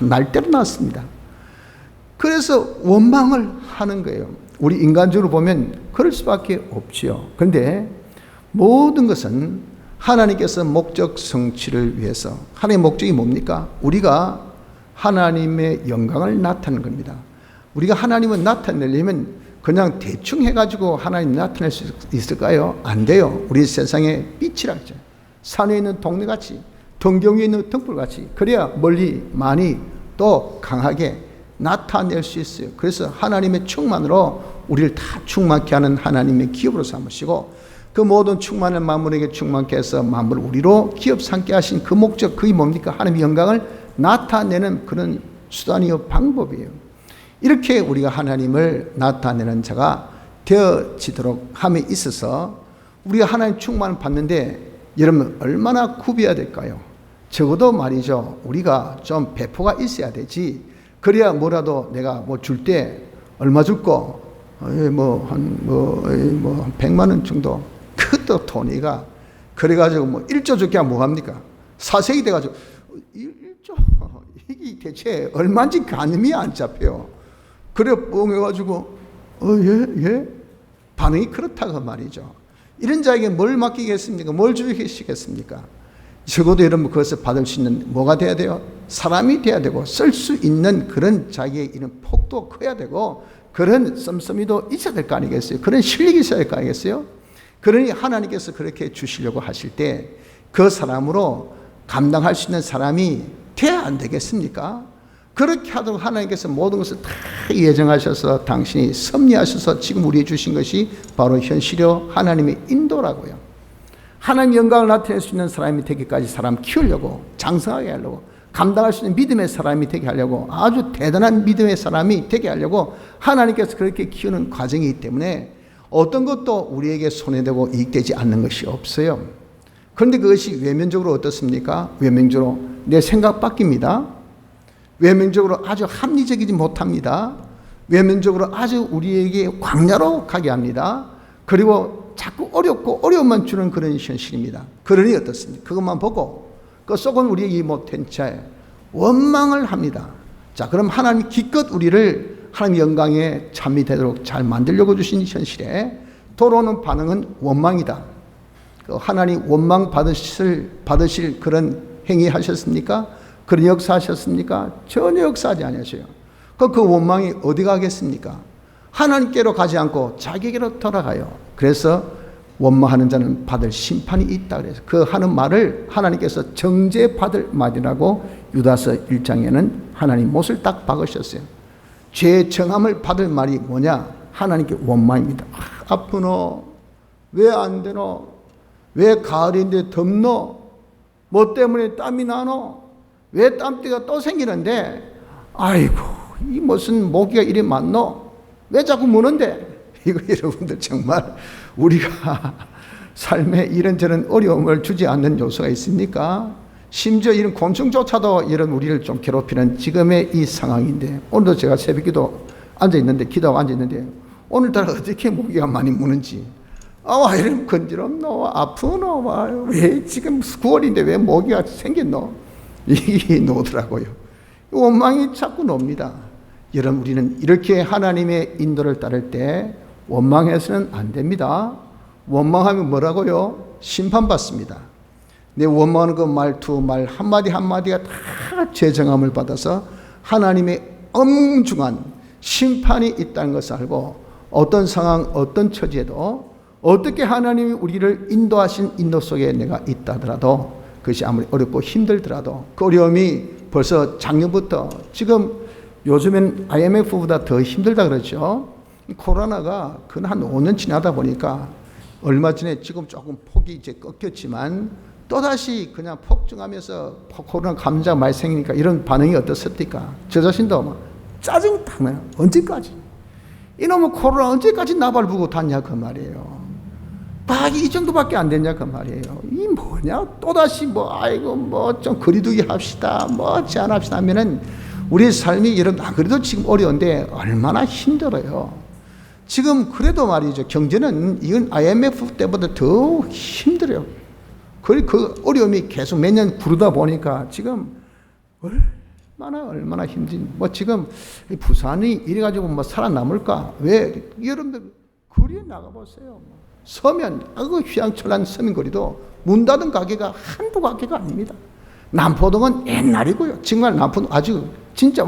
날대로 났습니다. 그래서 원망을 하는 거예요. 우리 인간적으로 보면 그럴 수밖에 없지요. 그런데 모든 것은 하나님께서 목적 성취를 위해서, 하나님의 목적이 뭡니까? 우리가 하나님의 영광을 나타내는 겁니다. 우리가 하나님을 나타내려면 그냥 대충 해가지고 하나님 나타낼 수 있을까요? 안 돼요. 우리 세상에 빛이라 하죠. 산에 있는 동네같이, 동경에 있는 등불같이, 그래야 멀리 많이 또 강하게 나타낼 수 있어요. 그래서 하나님의 충만으로 우리를 다 충만케 하는 하나님의 기업으로 삼으시고, 그 모든 충만을 만물에게 충만케 해서 만물을 우리로 기업 삼게 하신 그 목적, 그게 뭡니까? 하나님의 영광을 나타내는 그런 수단이요, 방법이에요. 이렇게 우리가 하나님을 나타내는 자가 되어지도록 함에 있어서 우리가 하나님 충만을 받는데 여러분 얼마나 굽어야 될까요? 적어도 말이죠, 우리가 좀 배포가 있어야 되지. 그래야 뭐라도 내가 줄 때 얼마 줄거 한 100만 원 정도, 그것도 돈이가 그래가지고 1조 줄게 하면 뭐합니까? 사색이 돼가지고 1조 이게 대체 얼마인지 가늠이 안 잡혀요. 그래 뻥해가지고 예? 반응이 그렇다고 말이죠. 이런 자에게 뭘 맡기겠습니까? 뭘 주시겠습니까? 적어도 여러분 그것을 받을 수 있는 뭐가 돼야 돼요? 사람이 돼야 되고, 쓸 수 있는 그런 자기의 이런 폭도 커야 되고, 그런 씀씀이도 있어야 될 거 아니겠어요? 그런 실력이 있어야 될 거 아니겠어요? 그러니 하나님께서 그렇게 주시려고 하실 때 그 사람으로 감당할 수 있는 사람이 돼야 안 되겠습니까? 그렇게 하도록 하나님께서 모든 것을 다 예정하셔서 당신이 섭리하셔서 지금 우리에게 주신 것이 바로 현실의 하나님의 인도라고요. 하나님 영광을 나타낼 수 있는 사람이 되기까지 사람 키우려고, 장성하게 하려고, 감당할 수 있는 믿음의 사람이 되게 하려고, 아주 대단한 믿음의 사람이 되게 하려고 하나님께서 그렇게 키우는 과정이기 때문에 어떤 것도 우리에게 손해되고 이익되지 않는 것이 없어요. 그런데 그것이 외면적으로 어떻습니까? 외면적으로 내 생각 바뀝니다. 외면적으로 아주 합리적이지 못합니다. 외면적으로 아주 우리에게 광야로 가게 합니다. 그리고 자꾸 어렵고 어려움만 주는 그런 현실입니다. 그러니 어떻습니까? 그것만 보고 그 속은 우리에게 못한 채 원망을 합니다. 자, 그럼 하나님 기껏 우리를 하나님 영광에 참이 되도록 잘 만들려고 주신 현실에 돌아오는 반응은 원망이다. 그 하나님 원망 받으실 그런 행위 하셨습니까? 그런 역사 하셨습니까? 전혀 역사하지 않으셔요. 그 원망이 어디 가겠습니까? 하나님께로 가지 않고 자기에게로 돌아가요. 그래서 원망하는 자는 받을 심판이 있다 그래서 그 하는 말을 하나님께서 정죄받을 말이라고 유다서 1장에는 하나님 못을 딱 박으셨어요. 죄 정함을 받을 말이 뭐냐? 하나님께 원망입니다. 아프노? 왜 안 되노? 왜 가을인데 덥노? 뭐 때문에 땀이 나노? 왜 땀띠가 또 생기는데? 아이고, 이 무슨 모기가 이리 많노? 왜 자꾸 무는데? 이거 여러분들 정말 우리가 삶에 이런저런 어려움을 주지 않는 요소가 있습니까? 심지어 이런 곤충조차도 이런 우리를 좀 괴롭히는 지금의 이 상황인데, 오늘도 제가 새벽기도 앉아있는데, 기도하고 앉아있는데 오늘따라 어떻게 모기가 많이 무는지, 이런 건드럽노? 아프노? 왜 지금 9월인데 왜 모기가 생겼노? 이게 노더라고요. 원망이 자꾸 놉니다. 여러분, 우리는 이렇게 하나님의 인도를 따를 때 원망해서는 안 됩니다. 원망하면 뭐라고요? 심판받습니다. 내 원망하는 그 말투, 말 한마디 한마디가 다 죄정함을 받아서 하나님의 엄중한 심판이 있다는 것을 알고 어떤 상황, 어떤 처지에도 어떻게 하나님이 우리를 인도하신 인도 속에 내가 있다 하더라도 그것이 아무리 어렵고 힘들더라도 그 어려움이 벌써 작년부터 지금 요즘엔 IMF보다 더 힘들다 그러죠. 코로나가 한 5년 지나다 보니까 얼마 전에 지금 조금 폭이 이제 꺾였지만 또다시 그냥 폭증하면서 코로나 감자 많이 생기니까 이런 반응이 어떻습니까? 저 자신도 막 짜증이 딱 나요. 언제까지? 이놈의 코로나 언제까지 나발부고 다냐 그 말이에요. 박이 이 정도밖에 안 되냐 그 말이에요. 이 뭐냐? 또다시 아이고 좀 거리두기 합시다. 제한합시다 하면은 우리 삶이 여러분 그래도 지금 어려운데 얼마나 힘들어요. 지금 그래도 말이죠. 경제는 이건 IMF 때보다 더 힘들어요. 그 어려움이 계속 매년 구르다 보니까 지금 얼마나 힘든 지금 부산이 이래가지고 살아남을까? 왜 여러분들 거리에 나가보세요. 서면 그 휘황찬란 서민거리도 문 닫은 가게가 한두 가게가 아닙니다. 남포동은 옛날이고요. 정말 남포동 아주 진짜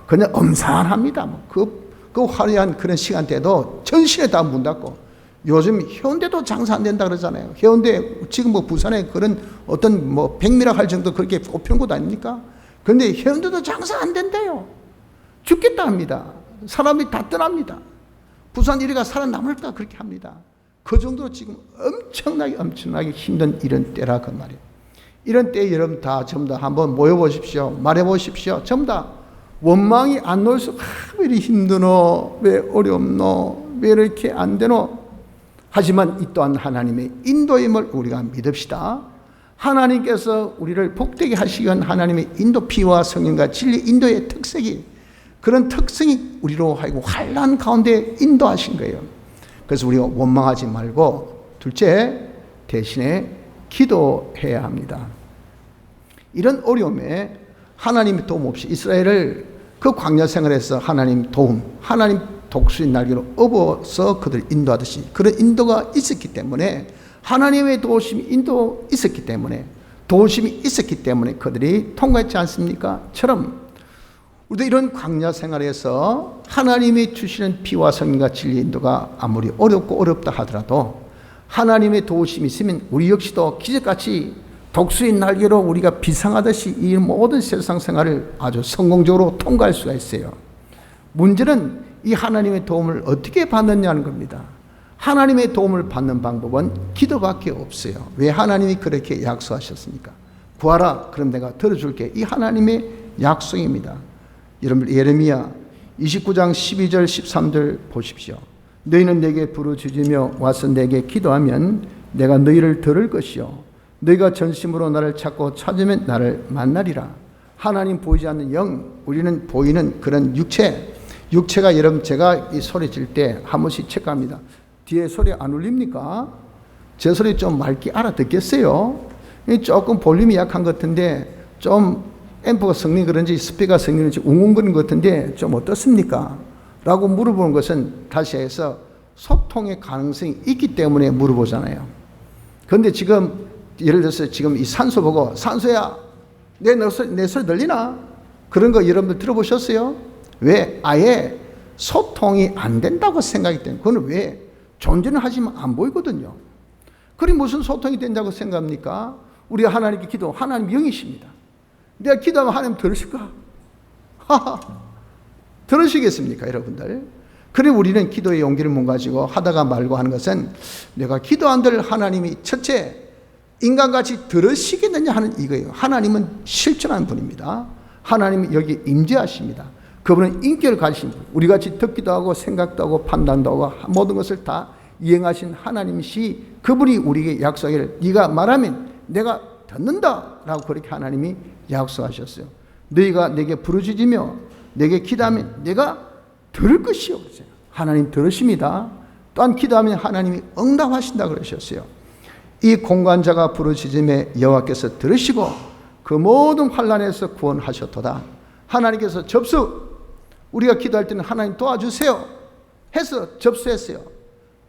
그냥 엄산합니다. 그 화려한 그런 시간대도 전시에 다 문 닫고 요즘 해운대도 장사 안 된다 그러잖아요. 해운대 지금 부산에 그런 어떤 백미락 할 정도 그렇게 꼽힌 곳 아닙니까? 그런데 해운대도 장사 안 된대요. 죽겠다 합니다. 사람이 다 떠납니다. 부산 이리가 살아남을까 그렇게 합니다. 그 정도로 지금 엄청나게 힘든 이런 때라 그 말이에요. 이런 때에 여러분 전부 다 한번 모여보십시오. 말해보십시오. 전부 다 원망이 안 놓을 수, 왜 이렇게 힘드노? 왜 어렵노? 왜 이렇게 안 되노? 하지만 이 또한 하나님의 인도임을 우리가 믿읍시다. 하나님께서 우리를 복되게 하시기 위한 하나님의 인도 피와 성령과 진리 인도의 그런 특성이 우리로 하여금 환난 가운데 인도하신 거예요. 그래서 우리가 원망하지 말고 둘째 대신에 기도해야 합니다. 이런 어려움에 하나님의 도움 없이 이스라엘을 그 광야 생활에서 하나님 도움, 하나님 독수리 날개로 업어서 그들 인도하듯이 그런 인도가 있었기 때문에 하나님의 도우심이 있었기 때문에 도우심이 있었기 때문에 그들이 통과했지 않습니까? 처럼 우리도 이런 광야 생활에서 하나님이 주시는 피와 성령과 진리 인도가 아무리 어렵다 하더라도 하나님의 도우심이 있으면 우리 역시도 기적같이 독수리 날개로 우리가 비상하듯이 이 모든 세상 생활을 아주 성공적으로 통과할 수가 있어요. 문제는 이 하나님의 도움을 어떻게 받느냐는 겁니다. 하나님의 도움을 받는 방법은 기도밖에 없어요. 왜 하나님이 그렇게 약속하셨습니까? 구하라 그럼 내가 들어줄게. 이 하나님의 약속입니다. 여러분 예레미야 29장 12절 13절 보십시오. 너희는 내게 부르짖으며 와서 내게 기도하면 내가 너희를 들을 것이요 너희가 전심으로 나를 찾고 찾으면 나를 만나리라. 하나님 보이지 않는 영, 우리는 보이는 그런 육체가 여러분 제가 이 소리 질 때 한 번씩 체크합니다. 뒤에 소리 안 울립니까? 제 소리 좀 맑게 알아듣겠어요? 조금 볼륨이 약한 것 같은데 좀 앰프가 성능 그런지 스피커가 성능인지 웅웅거리는 것 같은데 좀 어떻습니까? 라고 물어보는 것은 다시 해서 소통의 가능성이 있기 때문에 물어보잖아요. 그런데 지금 예를 들어서 지금 이 산소 보고 산소야 내 소리 들리나? 그런 거 여러분들 들어보셨어요? 왜? 아예 소통이 안 된다고 생각이 때문에. 그건 왜? 존재는 하지만 안 보이거든요. 그리 무슨 소통이 된다고 생각합니까? 우리가 하나님께 하나님 영이십니다. 내가 기도하면 하나님 들으실까? 들으시겠습니까 여러분들? 그래 우리는 기도의 용기를 못 가지고 하다가 말고 하는 것은 내가 기도한들 하나님이 첫째 인간같이 들으시겠느냐 하는 이거예요. 하나님은 실존한 분입니다. 하나님이 여기 임재하십니다. 그분은 인격을 가지신 분. 우리같이 듣기도 하고 생각도 하고 판단도 하고 모든 것을 다 이행하신 하나님이시 그분이 우리에게 약속을 네가 말하면 내가 듣는다 라고 그렇게 하나님이 약속하셨어요. 너희가 내게 부르짖으며 내게 기도하면 내가 들을 것이요. 하나님 들으십니다. 또한 기도하면 하나님이 응답하신다 그러셨어요. 이 공관자가 부르짖음에 여호와께서 들으시고 그 모든 환난에서 구원하셨도다. 하나님께서 우리가 기도할 때는 하나님 도와주세요 해서 접수했어요.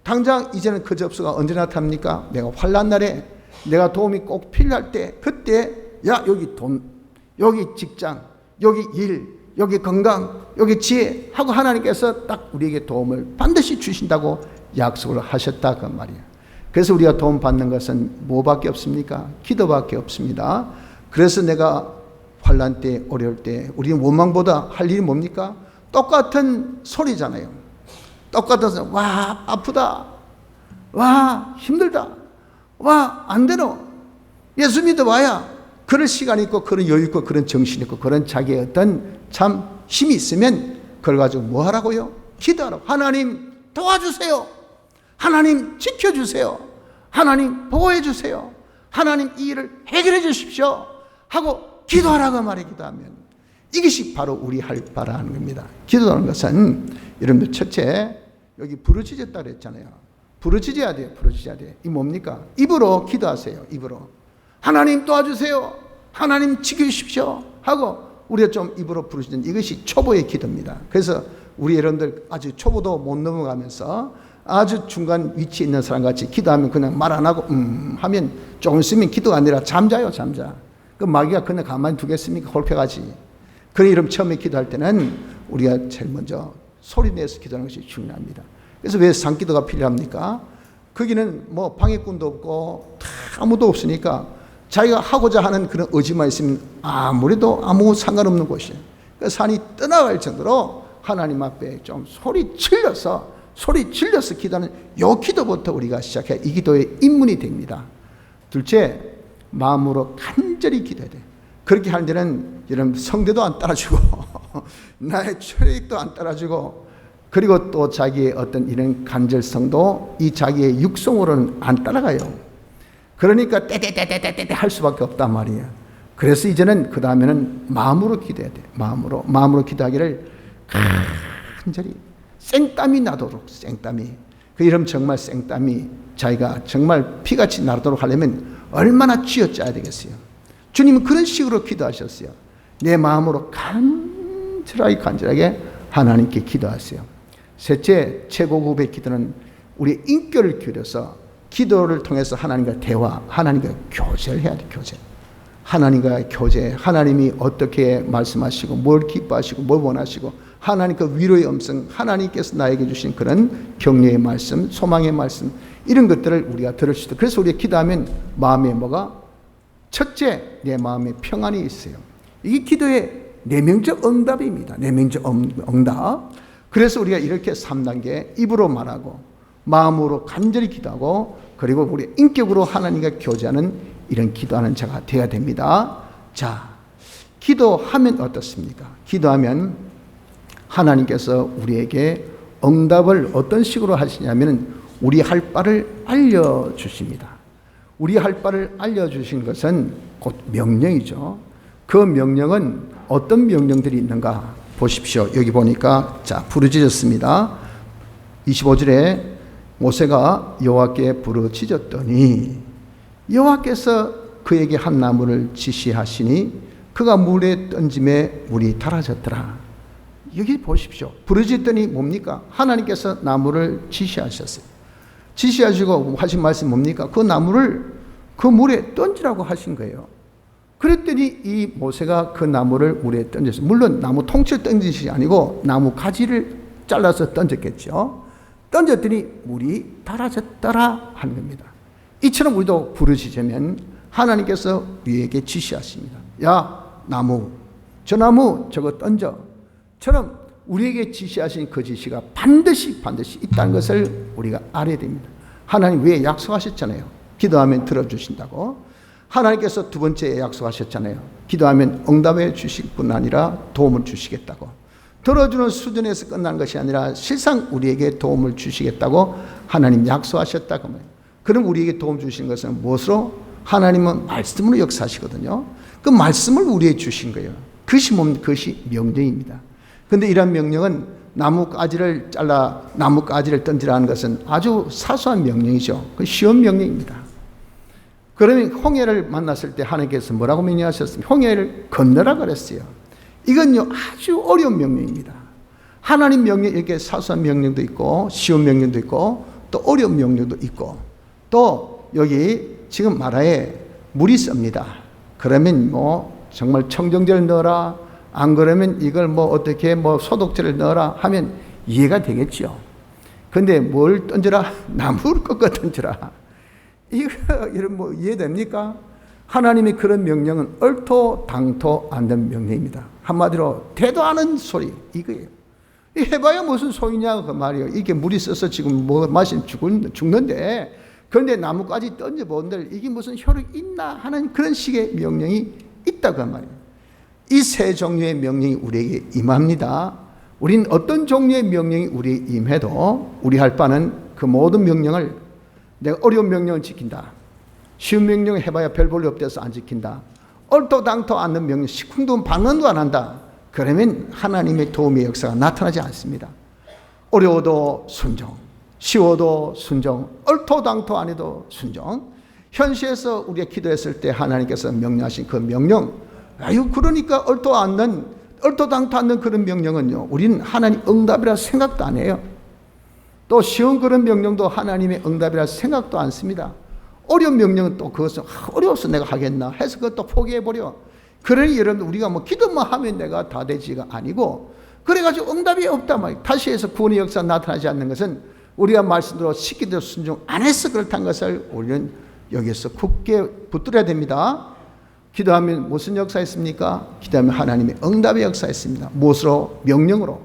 당장 이제는 그 접수가 언제 나타납니까? 내가 환난 날에 내가 도움이 꼭 필요할 때 그때 야 여기 돈, 여기 직장, 여기 일, 여기 건강, 여기 지혜 하고 하나님께서 딱 우리에게 도움을 반드시 주신다고 약속을 하셨다 그 말이에요. 그래서 우리가 도움 받는 것은 뭐밖에 없습니까? 기도밖에 없습니다. 그래서 내가 환난 때, 어려울 때 우리는 원망보다 할 일이 뭡니까? 똑같은 소리잖아요. 똑같은 소리. 와 아프다, 와 힘들다, 와 안 되노, 예수 믿어봐야 그런 시간이 있고 그런 여유 있고 그런 정신이 있고 그런 자기의 어떤 참 힘이 있으면 그걸 가지고 뭐 하라고요? 기도하라고. 하나님 도와주세요, 하나님 지켜주세요, 하나님 보호해 주세요, 하나님 이 일을 해결해 주십시오 하고 기도하라고 말해. 기도하면 이것이 바로 우리 할 바라는 겁니다. 기도하는 것은 여러분들 첫째 여기 부르짖었다 그랬잖아요. 부르짖어야 돼요. 부르짖어야 돼요. 이 뭡니까? 입으로 기도하세요. 입으로 하나님 도와주세요, 하나님 지켜주십시오 하고 우리가 좀 입으로 부르짖는 이것이 초보의 기도입니다. 그래서 우리 여러분들 아주 초보도 못 넘어가면서 아주 중간 위치에 있는 사람 같이 기도하면 그냥 말 안 하고 하면 조금 있으면 기도가 아니라 잠자요. 잠자. 그 마귀가 그냥 가만히 두겠습니까? 홀펴가지. 그런 이름 처음에 기도할 때는 우리가 제일 먼저 소리 내서 기도하는 것이 중요합니다. 그래서 왜 산기도가 필요합니까? 거기는 뭐 방해꾼도 없고 아무도 없으니까 자기가 하고자 하는 그런 의지만 있으면 아무래도 아무 상관없는 곳이에요. 그 산이 떠나갈 정도로 하나님 앞에 좀 소리 질러서 기도하는 요 기도부터 우리가 시작해 이 기도의 입문이 됩니다. 둘째, 마음으로 간절히 기도해야 돼요. 그렇게 하는 데는 여러분 성대도 안 따라주고 나의 체력도 안 따라주고 그리고 또 자기의 어떤 이런 간절성도 이 자기의 육성으로는 안 따라가요. 그러니까 떼떼떼떼떼떼 할 수밖에 없단 말이에요. 그래서 이제는 그 다음에는 마음으로 기도해야 돼요. 마음으로 기도하기를 간절히 생땀이 나도록, 생땀이. 그 이름 정말 생땀이 자기가 정말 피같이 나도록 하려면 얼마나 쥐어짜야 되겠어요. 주님은 그런 식으로 기도하셨어요. 내 마음으로 간절하게 하나님께 기도하세요. 셋째, 최고급의 기도는 우리의 인격을 기울여서 기도를 통해서 하나님과 대화, 하나님과 교제를 해야 돼. 교제. 하나님과 교제. 하나님이 어떻게 말씀하시고 뭘 기뻐하시고 뭘 원하시고 하나님 그 위로의 음성, 하나님께서 나에게 주신 그런 격려의 말씀, 소망의 말씀, 이런 것들을 우리가 들을 수 있다. 그래서 우리가 기도하면 마음에 뭐가? 첫째, 내 마음에 평안이 있어요. 이게 기도의 내면적 응답입니다. 내면적 응답. 그래서 우리가 이렇게 3단계 입으로 말하고 마음으로 간절히 기도하고 그리고 우리 인격으로 하나님과 교제하는 이런 기도하는 자가 되어야 됩니다. 자, 기도하면 어떻습니까? 기도하면 하나님께서 우리에게 응답을 어떤 식으로 하시냐면 우리 할 바를 알려주십니다. 우리 할 바를 알려주신 것은 곧 명령이죠. 그 명령은 어떤 명령들이 있는가 보십시오. 여기 보니까 자 부르짖었습니다. 25절에 모세가 여호와께 부르짖었더니 여호와께서 그에게 한 나무를 지시하시니 그가 물에 던짐에 물이 달아졌더라. 여기 보십시오. 부르짖더니 뭡니까? 하나님께서 나무를 지시하셨어요. 지시하시고 하신 말씀 뭡니까? 그 나무를 그 물에 던지라고 하신 거예요. 그랬더니 이 모세가 그 나무를 물에 던졌어요. 물론 나무 통째로 던진 것이 아니고 나무 가지를 잘라서 던졌겠죠. 던졌더니 물이 달아졌더라 하는 겁니다. 이처럼 우리도 부르짖으면 하나님께서 우리에게 지시하십니다. 야 나무, 저 나무 저거 던져. 처럼 우리에게 지시하신 그 지시가 반드시 있다는 것을 우리가 알아야 됩니다. 하나님 왜 약속하셨잖아요. 기도하면 들어주신다고. 하나님께서 두 번째 약속하셨잖아요. 기도하면 응답해 주실 뿐 아니라 도움을 주시겠다고. 들어주는 수준에서 끝난 것이 아니라 실상 우리에게 도움을 주시겠다고 하나님 약속하셨다고 말이에요. 그럼 우리에게 도움 주신 것은 무엇으로? 하나님은 말씀으로 역사하시거든요. 그 말씀을 우리에게 주신 거예요. 그것이 뭡니까? 그것이 명령입니다. 그런데 이런 명령은 나뭇가지를 잘라 나뭇가지를 던지라는 것은 아주 사소한 명령이죠. 그 쉬운 명령입니다. 그러면 홍해를 만났을 때 하나님께서 뭐라고 명령하셨습니까? 홍해를 건너라 그랬어요. 이건요 아주 어려운 명령입니다. 하나님 명령 이렇게 사소한 명령도 있고 쉬운 명령도 있고 또 어려운 명령도 있고 또 여기 지금 마라에 물이 씁니다. 그러면 뭐 정말 청정제를 넣어라 안 그러면 이걸 뭐 어떻게 뭐 소독제를 넣어라 하면 이해가 되겠죠. 근데 뭘 던져라? 나무를 꺾어 던져라. 이거 이런 뭐 이해됩니까? 하나님의 그런 명령은 얼토당토 않는 명령입니다. 한마디로 되도 않은 소리 이거예요. 해봐야 무슨 소리냐 그 말이에요. 이게 물이 써서 지금 뭐 마시면 죽는데, 그런데 나무까지 던져본들 이게 무슨 효력이 있나 하는 그런 식의 명령이 있다 그 말이에요. 이 세 종류의 명령이 우리에게 임합니다. 우린 어떤 종류의 명령이 우리에게 임해도 우리 할 바는 그 모든 명령을, 내가 어려운 명령을 지킨다, 쉬운 명령을 해봐야 별 볼일 없대서 안 지킨다, 얼토당토 않는 명령, 시쿵도 반응도 안 한다, 그러면 하나님의 도움의 역사가 나타나지 않습니다. 어려워도 순종, 쉬워도 순종, 얼토당토 안 해도 순종. 현실에서 우리가 기도했을 때 하나님께서 명령하신 그 명령, 그러니까 얼토당토 않는 그런 명령은요, 우리는 하나님 응답이라 생각도 안 해요. 또 쉬운 그런 명령도 하나님의 응답이라 생각도 안 씁니다. 어려운 명령은 또 그것은 어려워서 내가 하겠나 해서 그것도 포기해버려. 그러니 여러분, 우리가 뭐 기도만 하면 내가 다 되지가 아니고, 그래가지고 응답이 없단 말이에요. 다시 해서 구원의 역사가 나타나지 않는 것은 우리가 말씀대로 시키대로 순종 안 해서 그렇다는 것을 우리는 여기서 굳게 붙들어야 됩니다. 기도하면 무슨 역사 있습니까? 기도하면 하나님의 응답의 역사 있습니다. 무엇으로? 명령으로.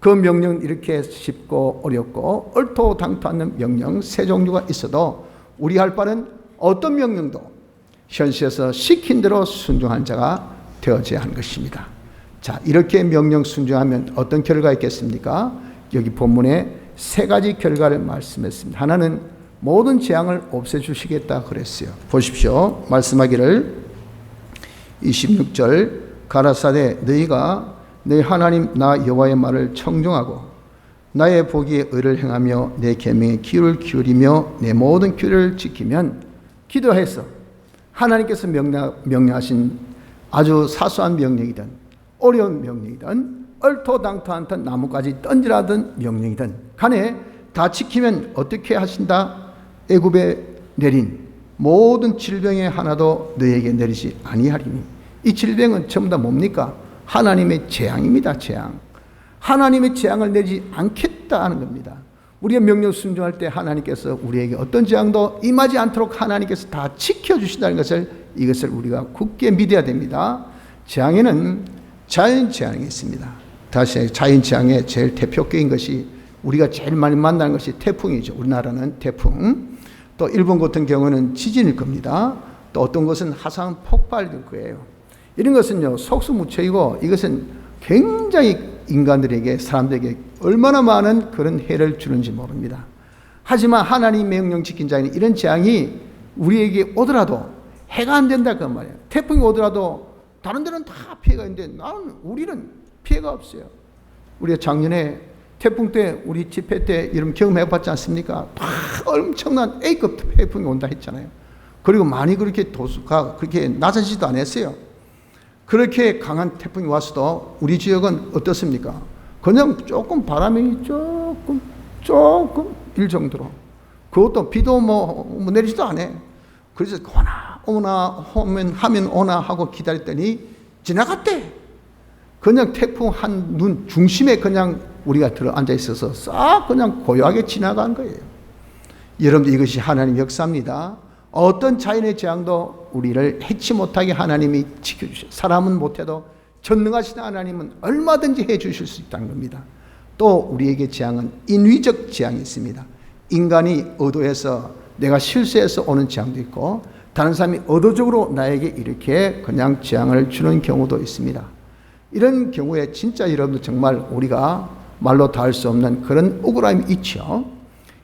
그 명령은 이렇게 쉽고 어렵고 얼토당토 않는 명령 세 종류가 있어도 우리 할 바는 어떤 명령도 현실에서 시킨 대로 순종한 자가 되어져야 하는 것입니다. 자, 이렇게 명령 순종하면 어떤 결과가 있겠습니까? 여기 본문에 세 가지 결과를 말씀했습니다. 하나는 모든 재앙을 없애주시겠다 그랬어요. 보십시오. 말씀하기를 26절 가라사대 너희가 너희 하나님 나 여호와의 말을 청종하고 나의 보기에 의를 행하며 내 계명에 귀를 기울이며 내 모든 규례를 지키면, 기도해서 하나님께서 명령하신 아주 사소한 명령이든 어려운 명령이든 얼토당토 않던 나무까지 던지라던 명령이든 간에 다 지키면 어떻게 하신다? 애굽에 내린 모든 질병의 하나도 너희에게 내리지 아니하리니. 이 질병은 전부 다 뭡니까? 하나님의 재앙입니다. 재앙. 하나님의 재앙을 내지 않겠다 하는 겁니다. 우리의 명령 순종할 때 하나님께서 우리에게 어떤 재앙도 임하지 않도록 하나님께서 다 지켜주신다는 것을, 이것을 우리가 굳게 믿어야 됩니다. 재앙에는 자연 재앙이 있습니다. 다시 자연 재앙의 제일 대표격인 것이, 우리가 제일 많이 만나는 것이 태풍이죠. 우리나라는 태풍, 또 일본 같은 경우는 지진일 겁니다. 또 어떤 것은 화산 폭발일 거예요. 이런 것은요, 속수무책이고 이것은 굉장히 인간들에게, 사람들에게 얼마나 많은 그런 해를 주는지 모릅니다. 하지만 하나님 명령 지킨 자에는 이런 재앙이 우리에게 오더라도 해가 안 된다 그 말이에요. 태풍이 오더라도 다른 데는 다 피해가 있는데 우리는 피해가 없어요. 우리가 작년에 태풍 때, 우리 집회 때 이런 경험해봤지 않습니까? 다 엄청난 A급 태풍이 온다 했잖아요. 그리고 많이 그렇게 도수가 그렇게 낮아지지도 않았어요. 그렇게 강한 태풍이 왔어도 우리 지역은 어떻습니까? 그냥 조금 바람이 조금 일 정도로, 그것도 비도 뭐 내리지도 않아. 그래서 오나 하면 오나 하고 기다렸더니 지나갔대. 그냥 태풍 한 눈 중심에 그냥 우리가 들어 앉아 있어서 싹 그냥 고요하게 지나간 거예요. 여러분들, 이것이 하나님 역사입니다. 어떤 자연의 재앙도 우리를 해치 못하게 하나님이 지켜주셔요. 사람은 못해도 전능하신 하나님은 얼마든지 해주실 수 있다는 겁니다. 또 우리에게 재앙은 인위적 재앙이 있습니다. 인간이 의도해서, 내가 실수해서 오는 재앙도 있고, 다른 사람이 의도적으로 나에게 이렇게 그냥 재앙을 주는 경우도 있습니다. 이런 경우에 진짜 여러분들 정말 우리가 말로 다 할 수 없는 그런 억울함이 있죠.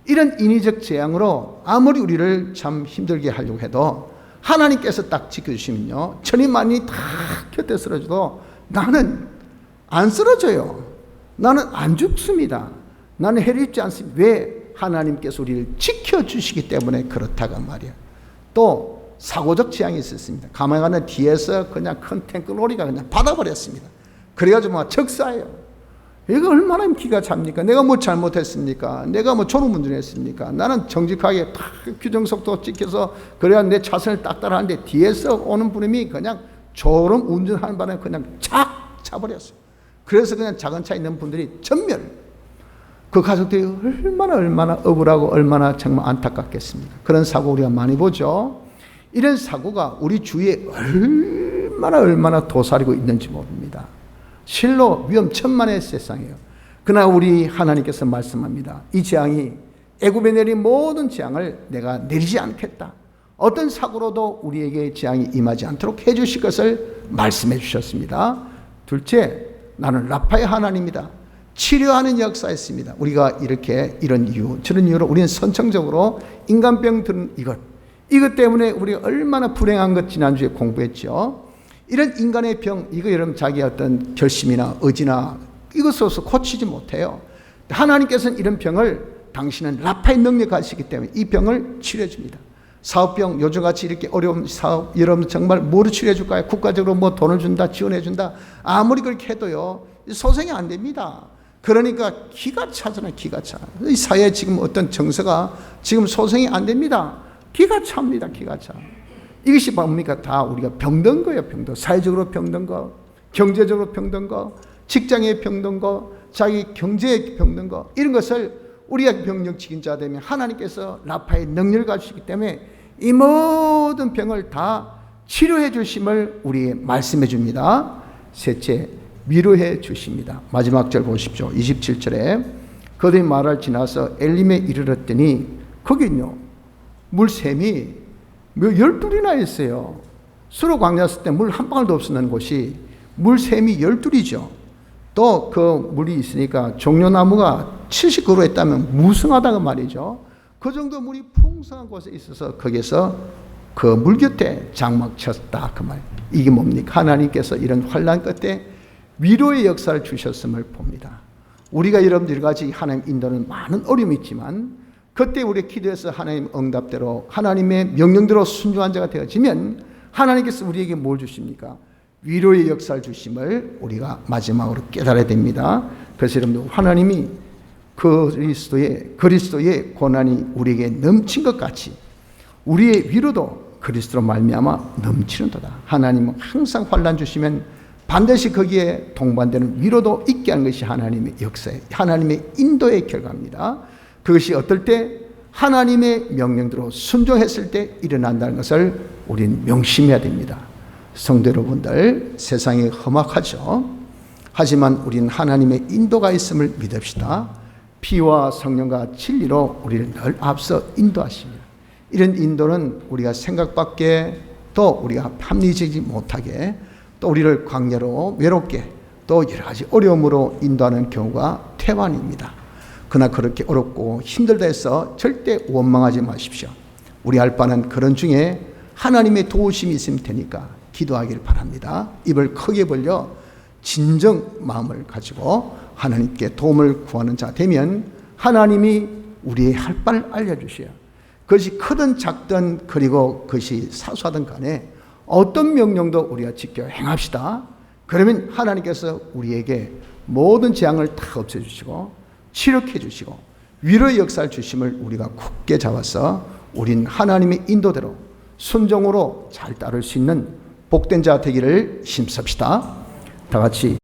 이런 인위적 재앙으로 아무리 우리를 참 힘들게 하려고 해도 하나님께서 딱 지켜주시면요, 천인만이 다 곁에 쓰러져도 나는 안 쓰러져요. 나는 안 죽습니다. 나는 해를 입지 않습니다. 왜? 하나님께서 우리를 지켜주시기 때문에 그렇다고 말이에요. 또 사고적 재앙이 있었습니다. 가만히 가는 뒤에서 그냥 큰 탱크 로리가 그냥 받아버렸습니다. 그래가지고 막 적사예요. 이거 얼마나 기가 찹니까? 내가 뭐 잘못했습니까? 내가 뭐 졸음운전했습니까? 나는 정직하게 딱 규정속도 지켜서 그래야 내 차선을 딱 따라하는데 뒤에서 오는 분이 그냥 졸음운전하는 바람에 그냥 착 차버렸어요. 그래서 그냥 작은 차 있는 분들이 전멸. 그 가족들이 얼마나 억울하고 얼마나 정말 안타깝겠습니까? 그런 사고 우리가 많이 보죠. 이런 사고가 우리 주위에 얼마나 도사리고 있는지 모릅니다. 실로 위험천만의 세상이에요. 그러나 우리 하나님께서 말씀합니다. 이 재앙이 애굽에 내린 모든 재앙을 내가 내리지 않겠다. 어떤 사고로도 우리에게 재앙이 임하지 않도록 해주실 것을 말씀해 주셨습니다. 둘째, 나는 라파의 하나님이다. 치료하는 역사였습니다. 우리가 이런 이유, 저런 이유로 우리는 선천적으로 인간병 드는 이것 때문에 우리가 얼마나 불행한 것 지난주에 공부했죠. 이런 인간의 병, 이거 여러분 자기의 어떤 결심이나 의지나 이것으로서 고치지 못해요. 하나님께서는 이런 병을 당신은 라파의 능력 가시기 때문에 이 병을 치료해 줍니다. 사업병, 요즘같이 이렇게 어려운 사업, 여러분 정말 뭐로 치료해 줄까요? 국가적으로 뭐 돈을 준다, 지원해 준다. 아무리 그렇게 해도요, 소생이 안 됩니다. 그러니까 기가 차잖아요, 기가 차. 이 사회에 지금 어떤 정서가 지금 소생이 안 됩니다. 기가 찹니다, 기가 차. 이것이 뭡니까? 다 우리가 병든 거예요, 병든. 사회적으로 병든 거, 경제적으로 병든 거, 직장에 병든 거, 자기 경제에 병든 거, 이런 것을 우리가 병력직인 자 되면 하나님께서 라파의 능력을 가지시기 때문에 이 모든 병을 다 치료해 주심을 우리에게 말씀해 줍니다. 셋째, 위로해 주십니다. 마지막 절 보십시오. 27절에 그들이 말을 지나서 엘림에 이르렀더니 거기는요, 물샘이 12이나 있어요. 수로 광야 쓸 때 물 한 방울도 없었는 곳이 물샘이 12이죠. 또 그 물이 있으니까 종려나무가 70그루 했다면 무성하다고 말이죠. 그 정도 물이 풍성한 곳에 있어서 거기서 그 물 곁에 장막 쳤다 그 말. 이게 뭡니까? 하나님께서 이런 환난 끝에 위로의 역사를 주셨음을 봅니다. 우리가 여러분들 여러 가지 하나님 인도는 많은 어려움이 있지만 그때 우리 기도해서 하나님 응답대로 하나님의 명령대로 순종한 자가 되어지면 하나님께서 우리에게 뭘 주십니까? 위로의 역사를 주심을 우리가 마지막으로 깨달아야 됩니다. 그래서 여러분들 하나님이 그리스도의 고난이 우리에게 넘친 것 같이 우리의 위로도 그리스도로 말미암아 넘치는도다. 하나님은 항상 환난 주시면 반드시 거기에 동반되는 위로도 있게 하는 것이 하나님의 역사예요. 하나님의 인도의 결과입니다. 그것이 어떨 때 하나님의 명령대로 순종했을 때 일어난다는 것을 우리는 명심해야 됩니다. 성도 여러분들, 세상이 험악하죠. 하지만 우리는 하나님의 인도가 있음을 믿읍시다. 피와 성령과 진리로 우리를 늘 앞서 인도하십니다. 이런 인도는 우리가 생각밖에 또 우리가 합리적이지 못하게 또 우리를 광야로 외롭게 또 여러 가지 어려움으로 인도하는 경우가 태반입니다. 그러나 그렇게 어렵고 힘들다 해서 절대 원망하지 마십시오. 우리 할 바는 그런 중에 하나님의 도우심이 있으면 되니까 기도하기를 바랍니다. 입을 크게 벌려 진정 마음을 가지고 하나님께 도움을 구하는 자 되면 하나님이 우리의 할 바를 알려주셔요. 그것이 크든 작든 그리고 그것이 사소하든 간에 어떤 명령도 우리가 지켜 행합시다. 그러면 하나님께서 우리에게 모든 재앙을 다 없애주시고 치료해 주시고 위로의 역사를 주심을 우리가 굳게 잡아서 우린 하나님의 인도대로 순종으로 잘 따를 수 있는 복된 자 되기를 힘씁시다. 다 같이